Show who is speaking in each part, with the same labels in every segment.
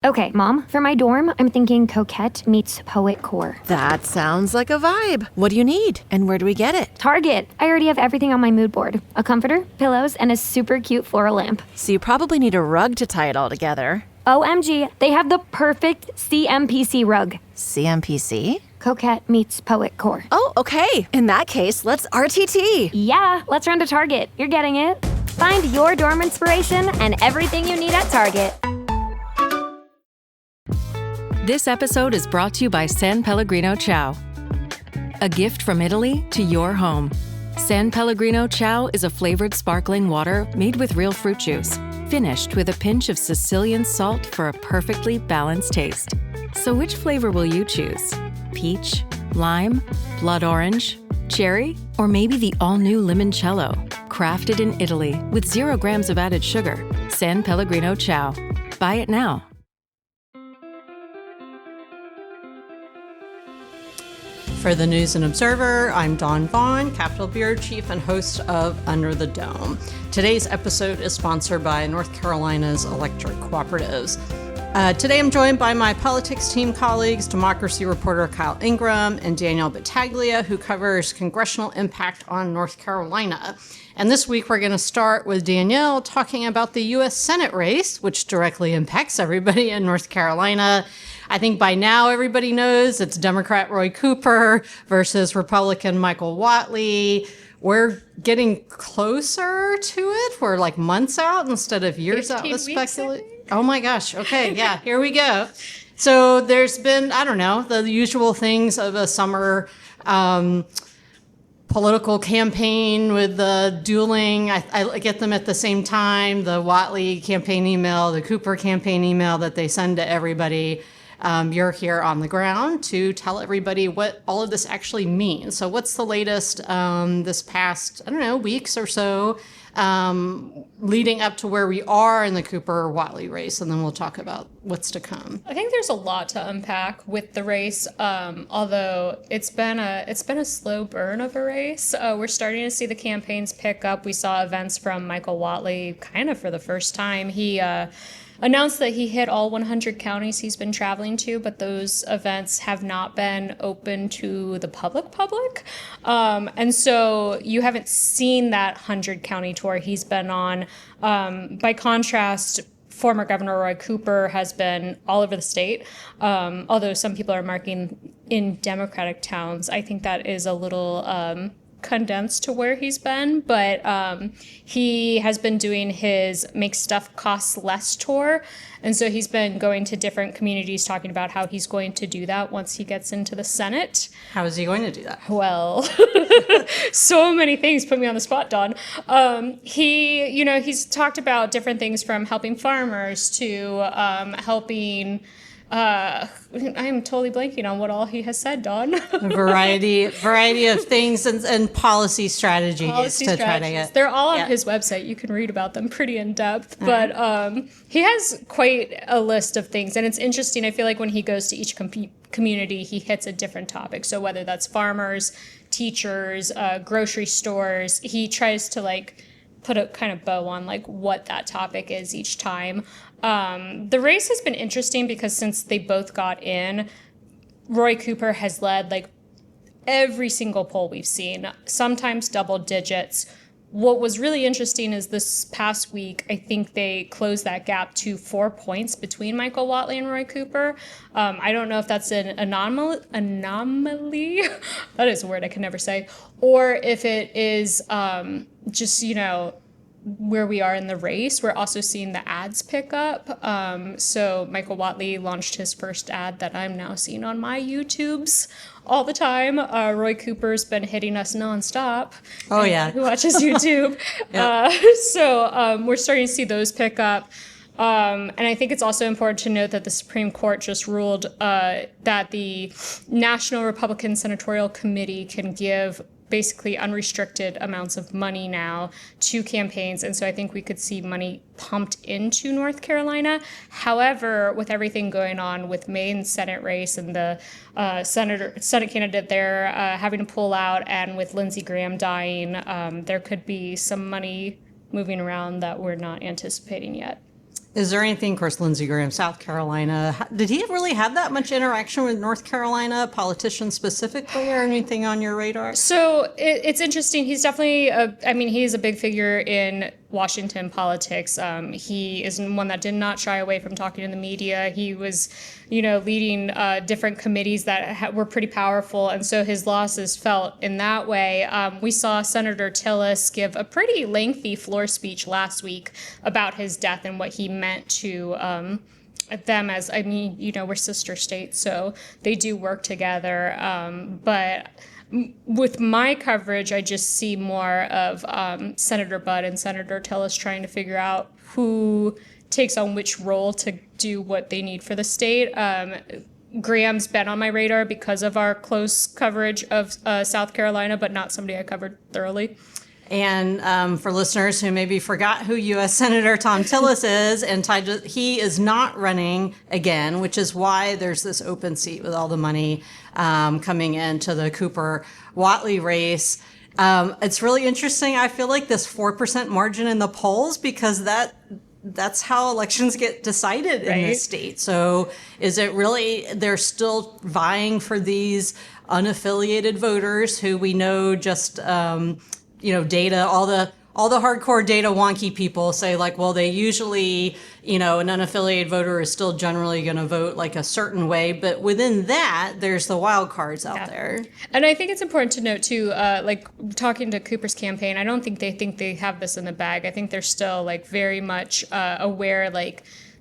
Speaker 1: Okay, Mom, for my dorm, I'm thinking coquette meets poet core.
Speaker 2: That sounds like a vibe. What do you need? And where do we get it?
Speaker 1: Target. I already have everything on my mood board. A comforter, pillows, and a super cute floral lamp.
Speaker 2: So you probably need a rug to tie it all together.
Speaker 1: OMG, they have the perfect CMPC rug.
Speaker 2: CMPC?
Speaker 1: Coquette meets poet core.
Speaker 2: Oh, okay. In that case, let's RTT.
Speaker 1: Yeah, let's run to Target. You're getting it. Find your dorm inspiration and everything you need at Target.
Speaker 3: This episode is brought to you by San Pellegrino Ciao. A gift from Italy to your home. San Pellegrino Ciao is a flavored sparkling water made with real fruit juice, finished with a pinch of Sicilian salt for a perfectly balanced taste. So which flavor will you choose? Peach, lime, blood orange, cherry, or maybe the all-new limoncello? Crafted in Italy with 0 grams of added sugar. San Pellegrino Ciao. Buy it now.
Speaker 4: For the News and Observer, I'm Dawn Vaughan, Capitol Bureau Chief and host of Under the Dome. Today's episode is sponsored by North Carolina's electric cooperatives. Today I'm joined by my politics team colleagues, democracy reporter Kyle Ingram and Danielle Battaglia, who covers congressional impact on North Carolina. And this week we're going to start with Danielle talking about the U.S. Senate race, which directly impacts everybody in North Carolina. I think by now everybody knows it's Democrat Roy Cooper versus Republican Michael Whatley. We're getting closer to it. We're like months out instead of years out with speculation. Oh my gosh. Okay. Yeah, here we go. So there's been, I don't know, the usual things of a summer political campaign with the dueling. I get them at the same time, the Whatley campaign email, the Cooper campaign email that they send to everybody. You're here on the ground to tell everybody what all of this actually means. So what's the latest this past, I don't know, weeks or so leading up to where we are in the Cooper-Whatley race, and then we'll talk about what's to come.
Speaker 5: I think there's a lot to unpack with the race, although it's been a slow burn of a race. We're starting to see the campaigns pick up. We saw events from Michael Whatley kind of for the first time. He announced that he hit all 100 counties he's been traveling to, but those events have not been open to the public. And so you haven't seen that 100-county tour he's been on. By contrast, former Governor Roy Cooper has been all over the state, although some people are marking in Democratic towns. I think that is a little condensed to where he's been, but he has been doing his Make Stuff Cost Less tour, and so he's been going to different communities talking about how he's going to do that once he gets into the Senate.
Speaker 4: How is he going to do that?
Speaker 5: Well, so many things. Put me on the spot, Dawn. He's talked about different things from helping farmers to helping I'm totally blanking on what all he has said, Dawn.
Speaker 4: A variety of things and policy strategies to try to get.
Speaker 5: They're all on his website. You can read about them pretty in depth. But he has quite a list of things. And it's interesting. I feel like when he goes to each community, he hits a different topic. So whether that's farmers, teachers, grocery stores, he tries to put a kind of bow on what that topic is each time. The race has been interesting because since they both got in, Roy Cooper has led every single poll we've seen, sometimes double digits. What was really interesting is this past week, I think they closed that gap to 4 points between Michael Whatley and Roy Cooper. I don't know if that's an anomaly. That is a word I can never say. Or if it is just, where we are in the race. We're also seeing the ads pick up. So Michael Whatley launched his first ad that I'm now seeing on my YouTubes all the time. Roy Cooper's been hitting us nonstop.
Speaker 4: Oh, yeah.
Speaker 5: Who watches YouTube. So we're starting to see those pick up. And I think it's also important to note that the Supreme Court just ruled that the National Republican Senatorial Committee can give basically unrestricted amounts of money now to campaigns. And so I think we could see money pumped into North Carolina. However, with everything going on with Maine's Senate race and the Senate candidate there having to pull out, and with Lindsey Graham dying, there could be some money moving around that we're not anticipating yet.
Speaker 4: Is there anything, of course, Lindsey Graham, South Carolina, did he really have that much interaction with North Carolina, politicians specifically, or anything on your radar?
Speaker 5: So it's interesting. He's definitely, he's a big figure in Washington politics. He is one that did not shy away from talking to the media. He was, leading different committees that were pretty powerful, and so his loss is felt in that way. We saw Senator Tillis give a pretty lengthy floor speech last week about his death and what he meant to them as, we're sister states, so they do work together. But with my coverage, I just see more of Senator Budd and Senator Tillis trying to figure out who takes on which role to do what they need for the state. Graham's been on my radar because of our close coverage of South Carolina, but not somebody I covered thoroughly.
Speaker 4: And for listeners who maybe forgot who U.S. Senator Thom Tillis is, and he is not running again, which is why there's this open seat with all the money coming into the Cooper-Whatley race. It's really interesting. I feel like this 4% margin in the polls, because that's how elections get decided in this state. So is it really, they're still vying for these unaffiliated voters who we know just data, all the hardcore data wonky people say they usually, an unaffiliated voter is still generally going to vote like a certain way. But within that, there's the wild cards out there.
Speaker 5: And I think it's important to note too, talking to Cooper's campaign, I don't think they have this in the bag. I think they're still very much aware,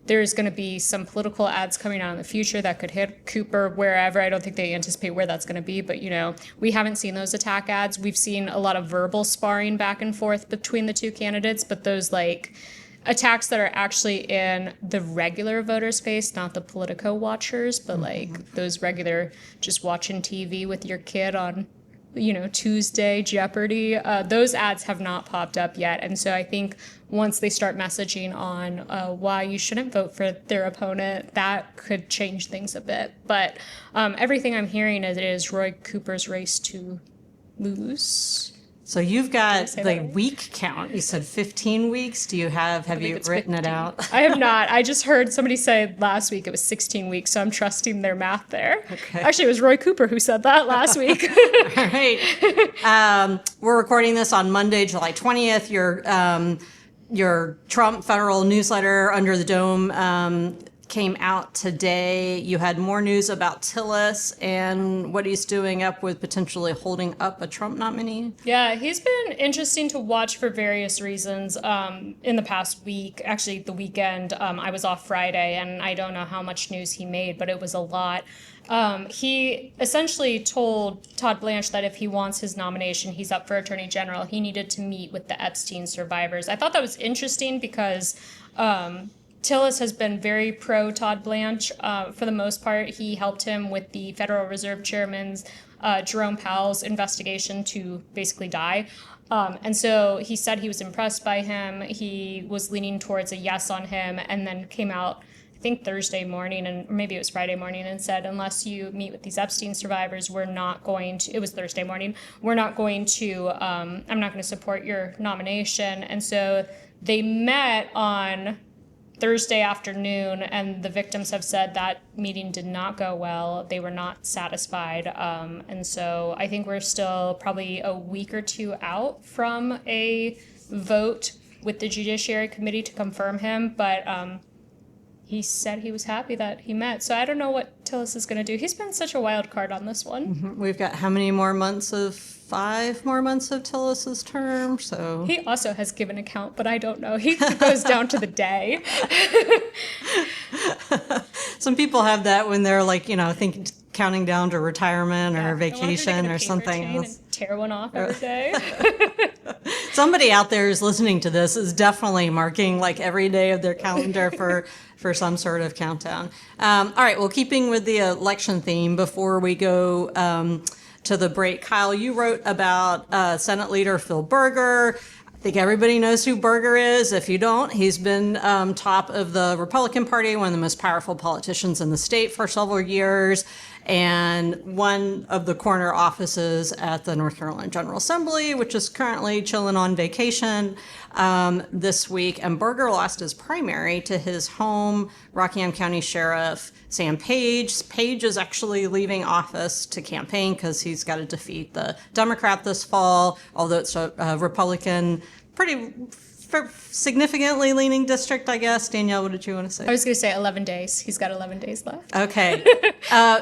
Speaker 5: there's going to be some political ads coming out in the future that could hit Cooper wherever. I don't think they anticipate where that's going to be, but we haven't seen those attack ads. We've seen a lot of verbal sparring back and forth between the two candidates, but those attacks that are actually in the regular voter space, not the Politico watchers, but those regular just watching TV with your kid on Tuesday, Jeopardy, those ads have not popped up yet. And so I think once they start messaging on why you shouldn't vote for their opponent, that could change things a bit. But everything I'm hearing is it is Roy Cooper's race to lose.
Speaker 4: So you've got the week count. You said 15 weeks. Do you have you written 15. It out?
Speaker 5: I have not. I just heard somebody say last week it was 16 weeks, so I'm trusting their math there. Okay. Actually, it was Roy Cooper who said that last week.
Speaker 4: All right. We're recording this on Monday, July 20th. Your Trump federal newsletter, Under the Dome, came out today. You had more news about Tillis and what he's doing up with potentially holding up a Trump nominee.
Speaker 5: Yeah, he's been interesting to watch for various reasons. In the past week, actually the weekend, I was off Friday, and I don't know how much news he made, but it was a lot. He essentially told Todd Blanche that if he wants his nomination, he's up for Attorney General, he needed to meet with the Epstein survivors. I thought that was interesting because Tillis has been very pro Todd Blanche for the most part. He helped him with the Federal Reserve Chairman's Jerome Powell's investigation to basically die. And so he said he was impressed by him. He was leaning towards a yes on him, and then came out, I think Thursday morning, and or maybe it was Friday morning, and said, unless you meet with these Epstein survivors, we're not going to, it was Thursday morning, we're not going to, I'm not going to support your nomination. And so they met on Thursday afternoon, and the victims have said that meeting did not go well. They were not satisfied. And so I think we're still probably a week or two out from a vote with the Judiciary Committee to confirm him. But he said he was happy that he met. So I don't know what Tillis is going to do. He's been such a wild card on this one.
Speaker 4: Mm-hmm. We've got how many more months of 5 more months of Tillis's term? So
Speaker 5: he also has given a count, but I don't know. He goes down to the day.
Speaker 4: Some people have that when they're counting down to retirement or vacation or something else.
Speaker 5: And tear one off every day.
Speaker 4: Somebody out there who's listening to this is definitely marking every day of their calendar for some sort of countdown. All right, well, keeping with the election theme, before we go to the break, Kyle, you wrote about Senate Leader Phil Berger. I think everybody knows who Berger is. If you don't, he's been top of the Republican Party, one of the most powerful politicians in the state for several years. and one of the corner offices at the North Carolina General Assembly, which is currently chilling on vacation this week. And Berger lost his primary to his home Rockingham County Sheriff Sam Page. Page is actually leaving office to campaign because he's got to defeat the Democrat this fall, although it's a Republican, pretty significantly leaning district, I guess. Danielle, what did you want to say?
Speaker 5: I was going to say 11 days. He's got 11 days left.
Speaker 4: Okay.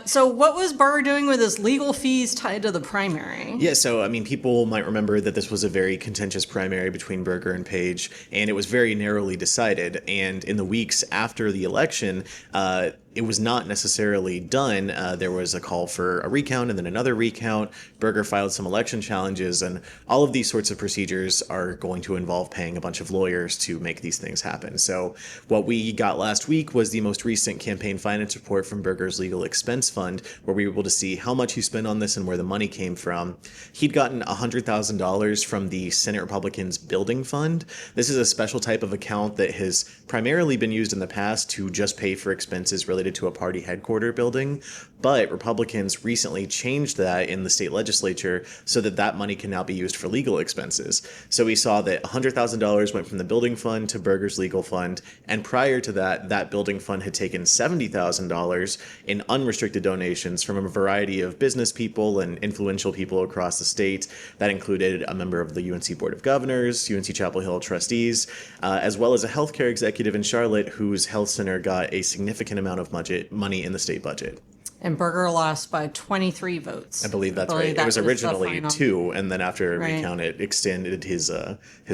Speaker 4: So what was Burr doing with his legal fees tied to the primary?
Speaker 6: Yeah, so, I mean, people might remember that this was a very contentious primary between Berger and Page, and it was very narrowly decided. And in the weeks after the election, it was not necessarily done. There was a call for a recount and then another recount. Berger filed some election challenges, and all of these sorts of procedures are going to involve paying a bunch of lawyers to make these things happen. So what we got last week was the most recent campaign finance report from Berger's legal expense fund, where we were able to see how much he spent on this and where the money came from. He'd gotten $100,000 from the Senate Republicans' building fund. This is a special type of account that has primarily been used in the past to just pay for expenses related to a party headquarter building, but Republicans recently changed that in the state legislature so that that money can now be used for legal expenses. So we saw that $100,000 went from the building fund to Berger's legal fund, and prior to that, that building fund had taken $70,000 in unrestricted donations from a variety of business people and influential people across the state. That included a member of the UNC Board of Governors, UNC Chapel Hill trustees, as well as a healthcare executive in Charlotte whose health center got a significant amount of money in the state budget.
Speaker 4: And Berger lost by 23 votes.
Speaker 6: I believe that's right. It was originally 2, and then after a recount, it extended his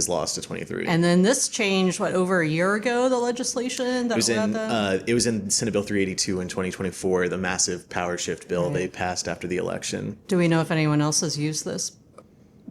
Speaker 6: loss to 23.
Speaker 4: And then this changed, over a year ago, the legislation? That
Speaker 6: it was in Senate Bill 382 in 2024, the massive power shift bill they passed after the election.
Speaker 4: Do we know if anyone else has used this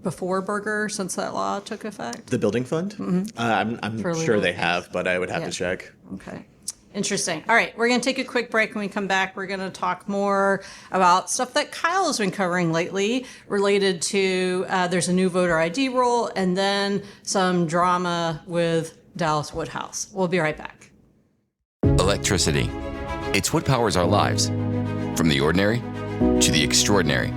Speaker 4: before Berger since that law took effect?
Speaker 6: The building fund? Mm-hmm. I'm sure they have, but I would have to check.
Speaker 4: Okay. Interesting. All right, we're going to take a quick break. When we come back, we're going to talk more about stuff that Kyle has been covering lately related to there's a new voter ID rule and then some drama with Dallas Woodhouse. We'll be right back.
Speaker 7: Electricity. It's what powers our lives, from the ordinary to the extraordinary.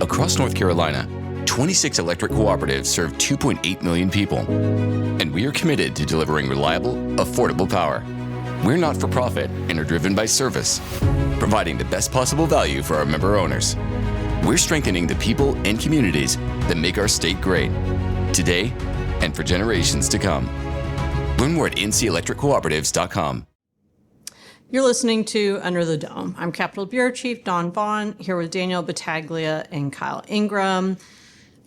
Speaker 7: Across North Carolina, 26 electric cooperatives serve 2.8 million people, and we are committed to delivering reliable, affordable power. We're not for profit and are driven by service, providing the best possible value for our member owners. We're strengthening the people and communities that make our state great, today and for generations to come. Learn more at ncelectriccooperatives.com.
Speaker 4: You're listening to Under the Dome. I'm Capitol Bureau Chief Dawn Vaughan, here with Danielle Battaglia and Kyle Ingram.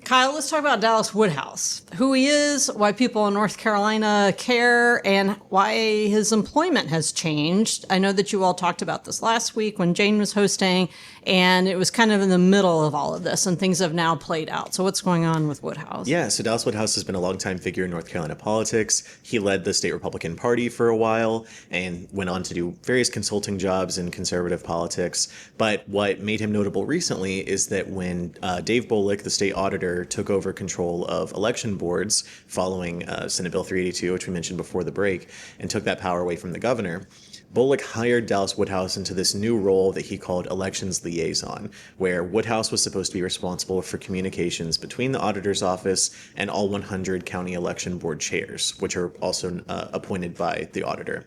Speaker 4: Kyle, let's talk about Dallas Woodhouse, who he is, why people in North Carolina care, and why his employment has changed. I know that you all talked about this last week when Jane was hosting, and it was kind of in the middle of all of this, and things have now played out. So what's going on with Woodhouse?
Speaker 6: Yeah, so Dallas Woodhouse has been a longtime figure in North Carolina politics. He led the state Republican Party for a while and went on to do various consulting jobs in conservative politics. But what made him notable recently is that when Dave Bullock, the state auditor, took over control of election boards following Senate Bill 382, which we mentioned before the break, and took that power away from the governor, Bullock hired Dallas Woodhouse into this new role that he called elections liaison, where Woodhouse was supposed to be responsible for communications between the auditor's office and all 100 county election board chairs, which are also appointed by the auditor.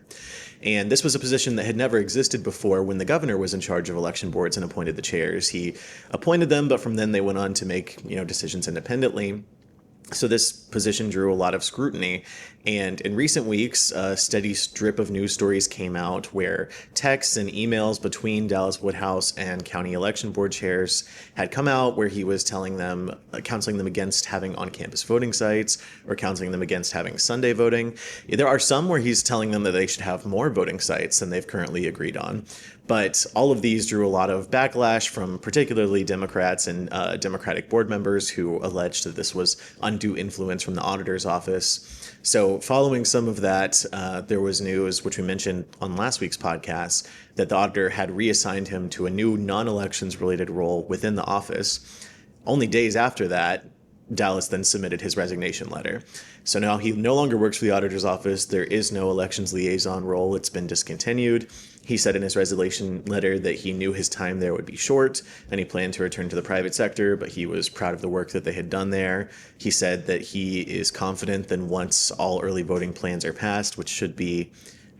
Speaker 6: And this was a position that had never existed before when the governor was in charge of election boards and appointed the chairs. He appointed them, but from then they went on to make, decisions independently. So this position drew a lot of scrutiny. And in recent weeks, a steady strip of news stories came out where texts and emails between Dallas Woodhouse and county election board chairs had come out where he was telling them, counseling them against having on-campus voting sites or counseling them against having Sunday voting. There are some where he's telling them that they should have more voting sites than they've currently agreed on. But all of these drew a lot of backlash from particularly Democrats and Democratic board members who alleged that this was undue influence from the auditor's office. So following some of that, there was news, which we mentioned on last week's podcast, that the auditor had reassigned him to a new non-elections related role within the office. Only days after that, Dallas then submitted his resignation letter. So now he no longer works for the auditor's office. There is no elections liaison role. It's been discontinued. He said in his resignation letter that he knew his time there would be short and he planned to return to the private sector, but he was proud of the work that they had done there. He said that he is confident that once all early voting plans are passed, which should be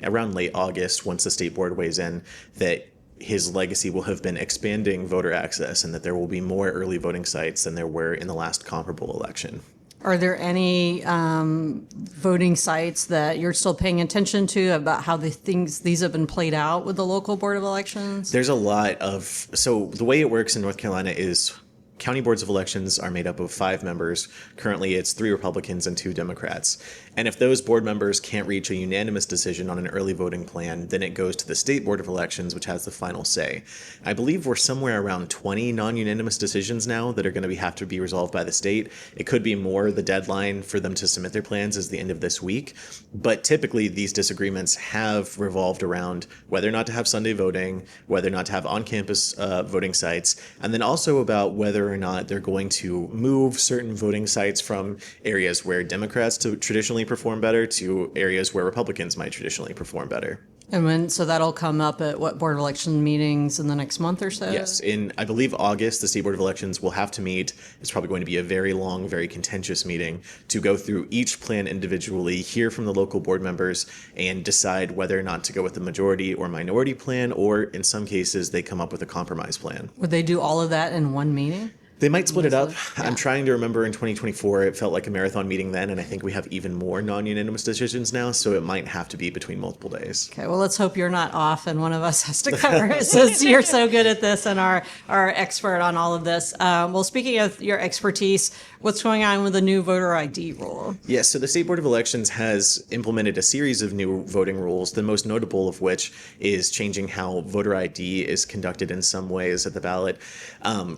Speaker 6: around late August, once the state board weighs in, that his legacy will have been expanding voter access and that there will be more early voting sites than there were in the last comparable election.
Speaker 4: Are there any voting sites that you're still paying attention to about how these have been played out with the local board of elections?
Speaker 6: There's a lot of, so the way it works in North Carolina is county boards of elections are made up of 5 members. Currently, it's 3 Republicans and 2 Democrats. And if those board members can't reach a unanimous decision on an early voting plan, then it goes to the state board of elections, which has the final say. I believe we're somewhere around 20 non-unanimous decisions now that are going to have to be resolved by the state. It could be more. The deadline for them to submit their plans is the end of this week. But typically, these disagreements have revolved around whether or not to have Sunday voting, whether or not to have on-campus voting sites, and then also about whether or not they're going to move certain voting sites from areas where Democrats traditionally perform better to areas where Republicans might traditionally perform better.
Speaker 4: And so that'll come up at what board of election meetings in the next month or so?
Speaker 6: Yes, in I believe August, the state board of elections will have to meet. It's probably going to be a very long, very contentious meeting to go through each plan individually, hear from the local board members, and decide whether or not to go with the majority or minority plan, or in some cases, they come up with a compromise plan.
Speaker 4: Would they do all of that in one meeting?
Speaker 6: They might split it up. Yeah. I'm trying to remember in 2024, it felt like a marathon meeting then, and I think we have even more non-unanimous decisions now, so it might have to be between multiple days.
Speaker 4: Okay, well, let's hope you're not off and one of us has to cover it since you're so good at this and our expert on all of this. Well, speaking of your expertise, what's going on with the new voter ID rule?
Speaker 6: Yes, so the State Board of Elections has implemented a series of new voting rules, the most notable of which is changing how voter ID is conducted in some ways at the ballot.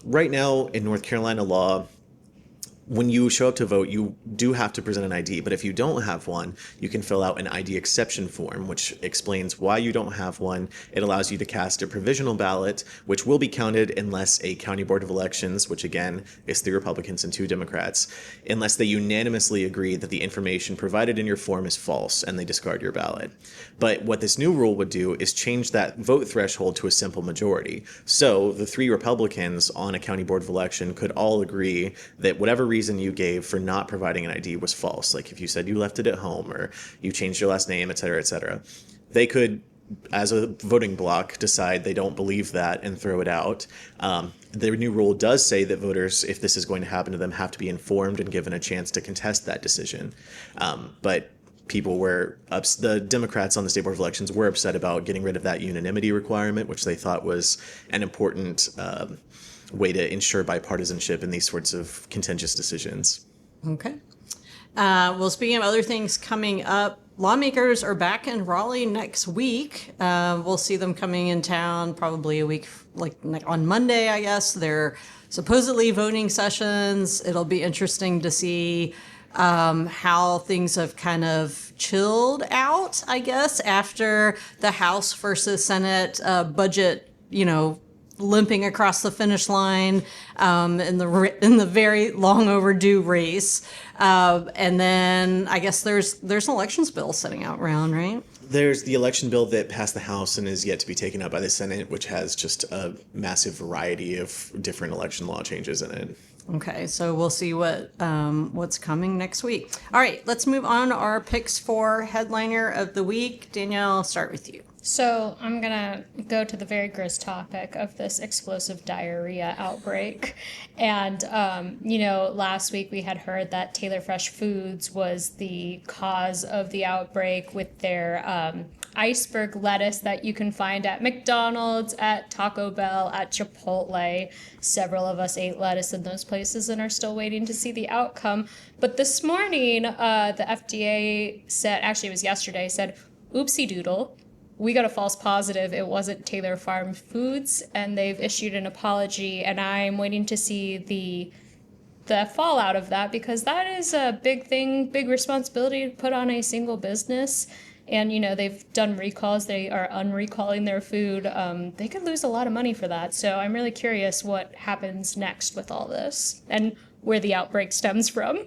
Speaker 6: Right now, in North Carolina law, when you show up to vote, you do have to present an ID, but if you don't have one, you can fill out an ID exception form, which explains why you don't have one. It allows you to cast a provisional ballot, which will be counted unless a county board of elections, which again is 3 Republicans and 2 Democrats, unless they unanimously agree that the information provided in your form is false and they discard your ballot. But what this new rule would do is change that vote threshold to a simple majority. So the 3 Republicans on a county board of election could all agree that whatever reason you gave for not providing an ID was false. Like if you said you left it at home or you changed your last name, et cetera, they could, as a voting bloc, decide they don't believe that and throw it out. The new rule does say that voters, if this is going to happen to them, have to be informed and given a chance to contest that decision. But people were the Democrats on the State Board of Elections were upset about getting rid of that unanimity requirement, which they thought was an important way to ensure bipartisanship in these sorts of contentious decisions.
Speaker 4: Okay. Well, speaking of other things coming up, lawmakers are back in Raleigh next week. We'll see them coming in town probably a week, like on Monday, I guess. They're supposedly voting sessions. It'll be interesting to see how things have kind of chilled out, I guess, after the House versus Senate budget, limping across the finish line in the very long overdue race. And then I guess there's an elections bill sitting out around, right?
Speaker 6: There's the election bill that passed the House and is yet to be taken up by the Senate, which has just a massive variety of different election law changes in it.
Speaker 4: Okay, so we'll see what's coming next week. All right, let's move on to our picks for headliner of the week. Danielle, I'll start with you.
Speaker 5: So I'm going to go to the very gross topic of this explosive diarrhea outbreak. And, last week we had heard that Taylor Fresh Foods was the cause of the outbreak with their iceberg lettuce that you can find at McDonald's, at Taco Bell, at Chipotle. Several of us ate lettuce in those places and are still waiting to see the outcome. But this morning, the FDA said, actually it was yesterday, said, oopsie doodle. We got a false positive. It wasn't Taylor Farm Foods, and they've issued an apology, and I'm waiting to see the fallout of that, because that is a big thing, big responsibility to put on a single business. And, they've done recalls. They are unrecalling their food. They could lose a lot of money for that. So I'm really curious what happens next with all this and where the outbreak stems from.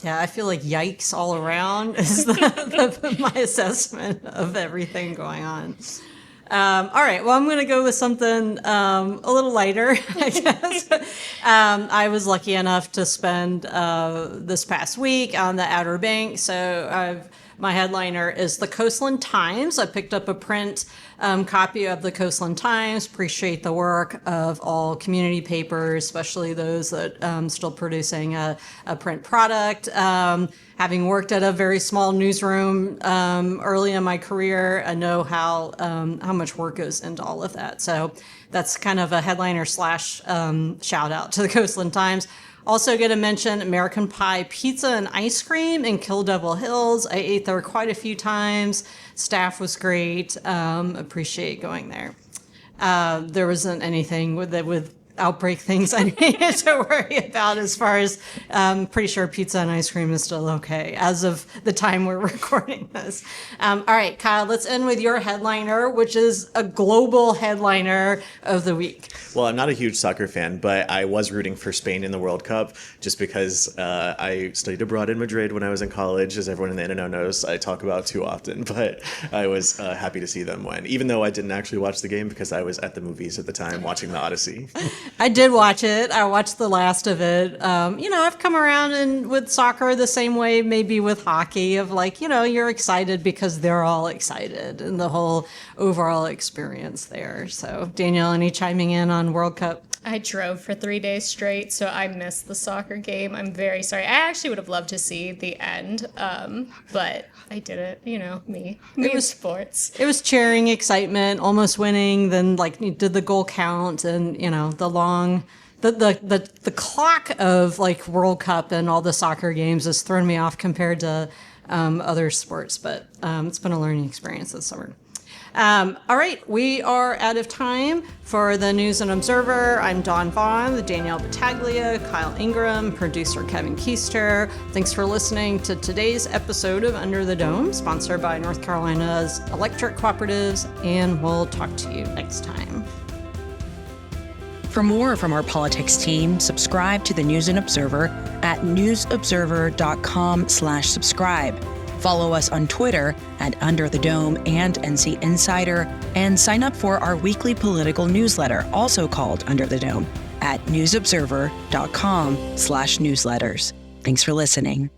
Speaker 4: Yeah, I feel like yikes all around is my assessment of everything going on. All right, well, I'm going to go with something a little lighter, I guess. I was lucky enough to spend this past week on the Outer Banks, so my headliner is the Coastland Times. I picked up a print copy of the Coastland Times. Appreciate the work of all community papers, especially those that still producing a print product. Having worked at a very small newsroom early in my career, I know how much work goes into all of that. So that's kind of a headliner / shout out to the Coastland Times. Also going to mention American Pie Pizza and Ice Cream in Kill Devil Hills. I ate there quite a few times. Staff was great. Appreciate going there. There wasn't anything with outbreak things I needed to worry about as far as pretty sure pizza and ice cream is still okay as of the time we're recording this. All right, Kyle, let's end with your headliner, which is a global headliner of the week.
Speaker 6: Well, I'm not a huge soccer fan, but I was rooting for Spain in the World Cup just because I studied abroad in Madrid when I was in college, as everyone in the internet knows I talk about too often, but I was happy to see them win, even though I didn't actually watch the game because I was at the movies at the time watching The Odyssey.
Speaker 4: I did watch it. I watched the last of it. I've come around with soccer the same way maybe with hockey of you're excited because they're all excited and the whole overall experience there. So, Danielle, any chiming in on World Cup?
Speaker 5: I drove for 3 days straight, so I missed the soccer game. I'm very sorry. I actually would have loved to see the end, but I didn't. Me and sports.
Speaker 4: It was cheering, excitement, almost winning. Then you did the goal count, and the long. The clock of World Cup and all the soccer games has thrown me off compared to other sports, but it's been a learning experience this summer. All right, we are out of time for the News and Observer. I'm Dawn Vaughan, Danielle Battaglia, Kyle Ingram, producer Kevin Keister. Thanks for listening to today's episode of Under the Dome, sponsored by North Carolina's electric cooperatives, and we'll talk to you next time.
Speaker 8: For more from our politics team, subscribe to the News and Observer at newsobserver.com/subscribe. Follow us on Twitter at Under the Dome and NC Insider, and sign up for our weekly political newsletter, also called Under the Dome, at newsobserver.com/newsletters. Thanks for listening.